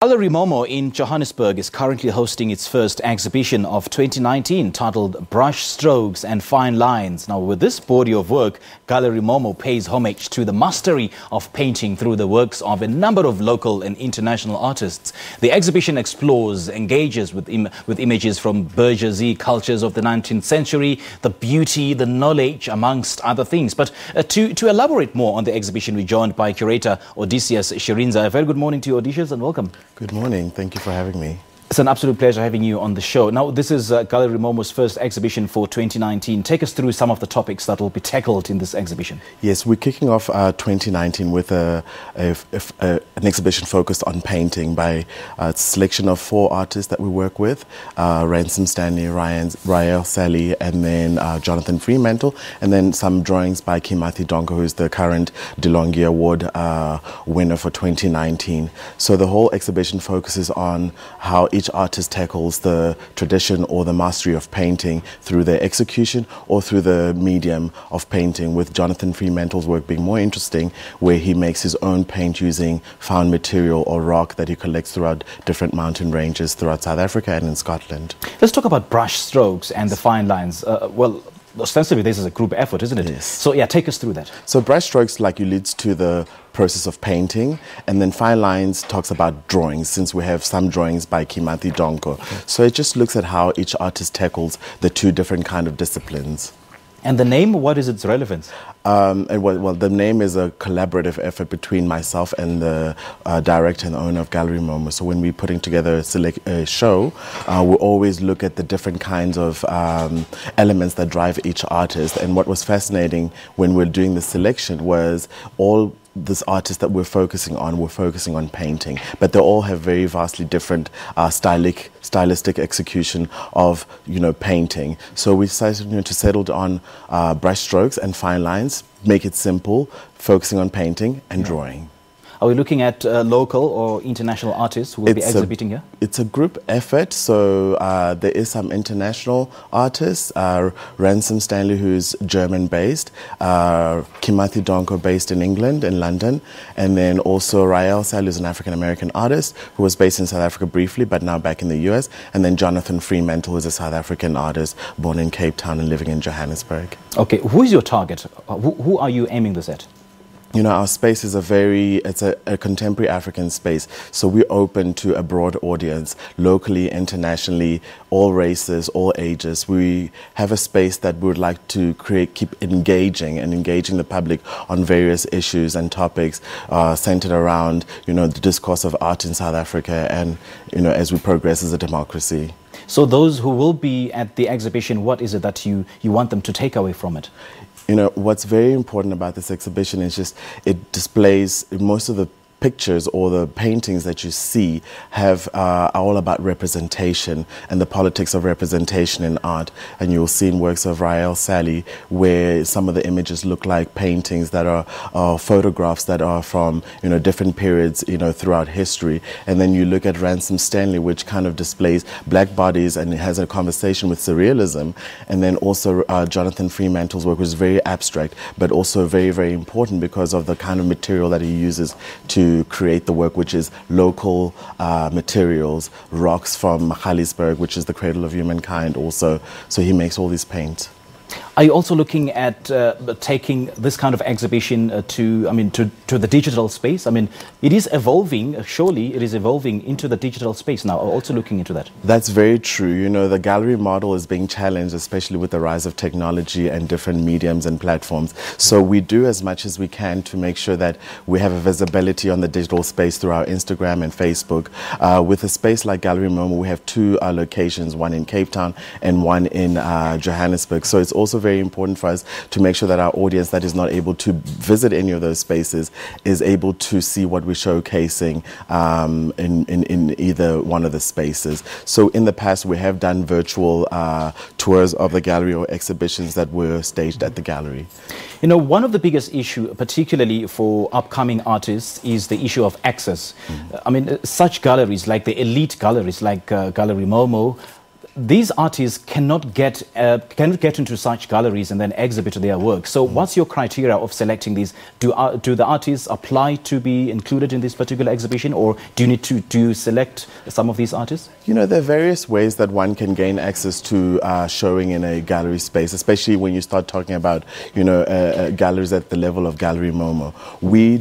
Gallery MOMO in Johannesburg is currently hosting its first exhibition of 2019 titled Brush Strokes and Fine Lines. Now, with this body of work, Gallery MOMO pays homage to the mastery of painting through the works of a number of local and international artists. The exhibition explores, engages with images from bourgeois cultures of the 19th century, the beauty, the knowledge, amongst other things. But to elaborate more on the exhibition, we're joined by curator Odysseus Shirindza. A very good morning to you, Odysseus, and welcome. Good morning. Thank you for having me. It's an absolute pleasure having you on the show. Now, this is Gallery MOMO's first exhibition for 2019. Take us through some of the topics that will be tackled in this exhibition. Yes, we're kicking off 2019 with an exhibition focused on painting by a selection of 4 artists that we work with, Ransom Stanley, Rael Sally, and then Jonathan Fremantle, and then some drawings by Kimathi Donko, who's the current DeLonghi Award winner for 2019. So the whole exhibition focuses on how each artist tackles the tradition or the mastery of painting through their execution or through the medium of painting, with Jonathan Fremantle's work being more interesting, where he makes his own paint using found material or rock that he collects throughout different mountain ranges throughout South Africa and in Scotland. Let's talk about brush strokes and the fine lines. Well, ostensibly this is a group effort, isn't it? Yes. So yeah, take us through that. So brush strokes, like you, leads to the process of painting, and then fine lines talks about drawings, since we have some drawings by Kimathi Donko. Okay. So it just looks at how each artist tackles the 2 different kind of disciplines. And the name, what is its relevance? Well, the name is a collaborative effort between myself and the director and owner of Gallery MOMO. So when we're putting together a show, we always look at the different kinds of elements that drive each artist. And what was fascinating when we're doing the selection was all this artist that we're focusing on painting, but they all have very vastly different stylistic execution of, painting. So we decided to settle on brush strokes and fine lines, make it simple, focusing on painting and drawing. Are we looking at local or international artists who will be exhibiting here? It's a group effort, so there is some international artists, Ransom Stanley, who's German-based, Kimathi Donko, based in England, in London, and then also Rael Sally, who's an African-American artist who was based in South Africa briefly, but now back in the US, and then Jonathan Fremantle, who's a South African artist born in Cape Town and living in Johannesburg. Okay, who is your target? Who are you aiming this at? Our space is it's a contemporary African space, so we're open to a broad audience, locally, internationally, all races, all ages. We have a space that we would like to keep engaging the public on various issues and topics centered around, the discourse of art in South Africa and, as we progress as a democracy. So those who will be at the exhibition, what is it that you want them to take away from it? What's very important about this exhibition is just it displays most of the pictures or the paintings that you see are all about representation and the politics of representation in art. And you'll see in works of Rael Sally where some of the images look like paintings that are photographs that are from different periods throughout history. And then you look at Ransom Stanley, which kind of displays black bodies and it has a conversation with surrealism. And then also Jonathan Fremantle's work was very abstract, but also very, very important because of the kind of material that he uses to create the work, which is local materials, rocks from Galley, which is the cradle of humankind also. So he makes all these paint. Are you also looking at taking this kind of exhibition to the digital space? It is evolving, surely it is evolving into the digital space now. Are you also looking into that? That's very true. The gallery model is being challenged, especially with the rise of technology and different mediums and platforms. So we do as much as we can to make sure that we have a visibility on the digital space through our Instagram and Facebook. With a space like Gallery MOMO, we have 2 locations, one in Cape Town and one in Johannesburg. So it's also very important for us to make sure that our audience that is not able to visit any of those spaces is able to see what we're showcasing in either one of the spaces. So in the past we have done virtual tours of the gallery or exhibitions that were staged at the gallery. One of the biggest issues, particularly for upcoming artists, is the issue of access. Such galleries, like the elite galleries like Gallery MOMO, these artists cannot get into such galleries and then exhibit their work. So what's your criteria of selecting these? Do the artists apply to be included in this particular exhibition, or do you need to select some of these artists? You know, there are various ways that one can gain access to showing in a gallery space, especially when you start talking about, you know, galleries at the level of Gallery MOMO. We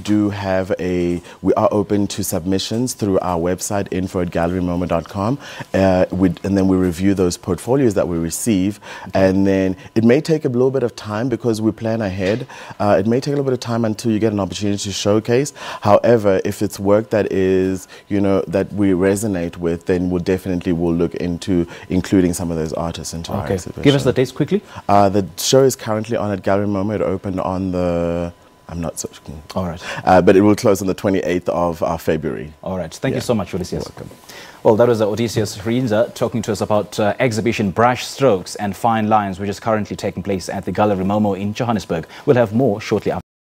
are open to submissions through our website, info@gallerymomo.com, and then we review those portfolios that we receive, and then it may take a little bit of time because we plan ahead. It may take a little bit of time until you get an opportunity to showcase. However, if it's work that is, you know, that we resonate with, then we'll look into including some of those artists into our exhibition. Give us the dates quickly. The show is currently on at Gallery MOMO. It opened on I'm not so sure. All right. But it will close on the 28th of February. All right. Thank you so much, Odysseus. You're welcome. Well, that was Odysseus Shirindza talking to us about exhibition Brush Strokes and Fine Lines, which is currently taking place at the Gallery MOMO in Johannesburg. We'll have more shortly after.